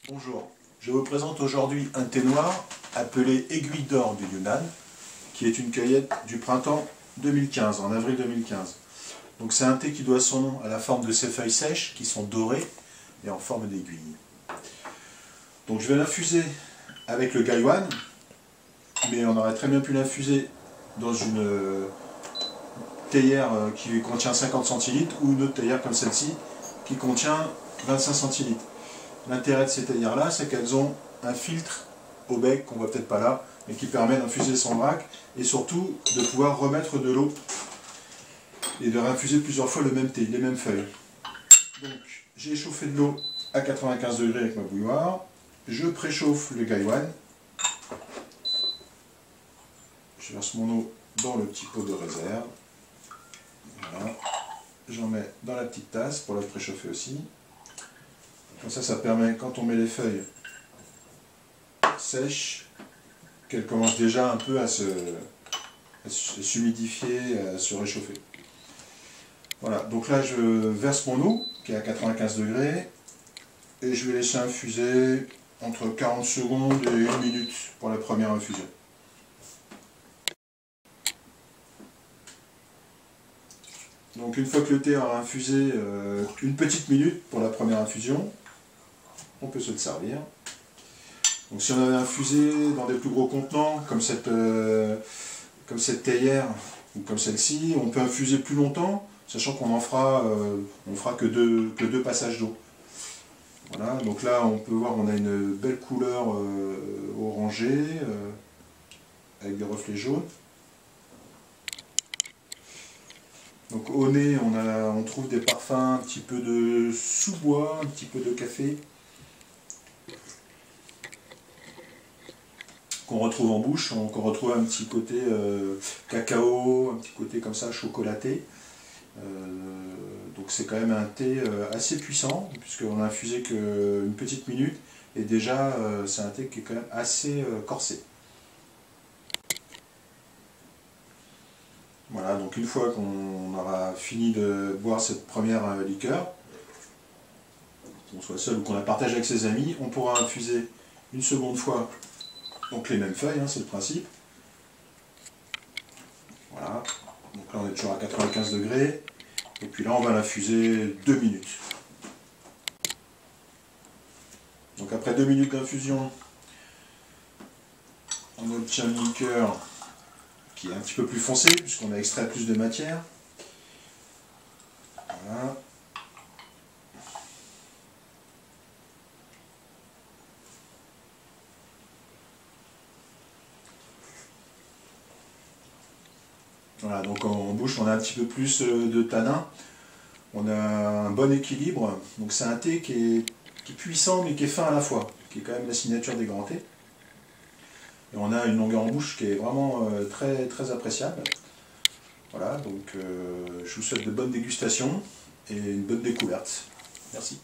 Bonjour, je vous présente aujourd'hui un thé noir appelé Aiguille d'or du Yunnan, qui est une cueillette du printemps 2015, en avril 2015. Donc c'est un thé qui doit son nom à la forme de ses feuilles sèches qui sont dorées et en forme d'aiguille. Donc je vais l'infuser avec le gaiwan, mais on aurait très bien pu l'infuser dans une théière qui contient 50 centilitres ou une autre théière comme celle-ci qui contient 25 centilitres. L'intérêt de ces théières-là, c'est qu'elles ont un filtre au bec, qu'on voit peut-être pas là, mais qui permet d'infuser son vrac et surtout de pouvoir remettre de l'eau et de réinfuser plusieurs fois le même thé, les mêmes feuilles. Donc j'ai échauffé de l'eau à 95 degrés avec ma bouilloire, je préchauffe le gaiwan, je verse mon eau dans le petit pot de réserve, voilà. J'en mets dans la petite tasse pour la préchauffer aussi. Comme ça permet, quand on met les feuilles sèches, qu'elles commencent déjà un peu à s'humidifier, à se réchauffer. Voilà, donc là je verse mon eau, qui est à 95 degrés, et je vais laisser infuser entre 40 secondes et 1 minute pour la première infusion. Donc une fois que le thé aura infusé une petite minute pour la première infusion, on peut se le servir. Donc si on avait infusé dans des plus gros contenants, comme cette théière ou comme celle-ci, on peut infuser plus longtemps, sachant qu'on fera que deux passages d'eau. Voilà, donc là on peut voir on a une belle couleur orangée, avec des reflets jaunes. Donc au nez on trouve des parfums, un petit peu de sous-bois, un petit peu de café, qu'on retrouve en bouche, qu'on retrouve un petit côté cacao, un petit côté comme ça chocolaté. Donc c'est quand même un thé assez puissant, puisqu'on a infusé qu'une petite minute, et déjà c'est un thé qui est quand même assez corsé. Voilà, donc une fois qu'on aura fini de boire cette première liqueur, qu'on soit seul ou qu'on la partage avec ses amis, on pourra infuser une seconde fois, donc les mêmes feuilles, hein, c'est le principe. Voilà, donc là on est toujours à 95 degrés, et puis là on va l'infuser 2 minutes. Donc après 2 minutes d'infusion, on obtient une liqueur qui est un petit peu plus foncée, puisqu'on a extrait plus de matière. Voilà. Voilà, donc en bouche on a un petit peu plus de tanin, on a un bon équilibre, donc c'est un thé qui est puissant mais qui est fin à la fois, qui est quand même la signature des grands thés. Et on a une longueur en bouche qui est vraiment très, très appréciable. Voilà, donc je vous souhaite de bonnes dégustations et une bonne découverte. Merci.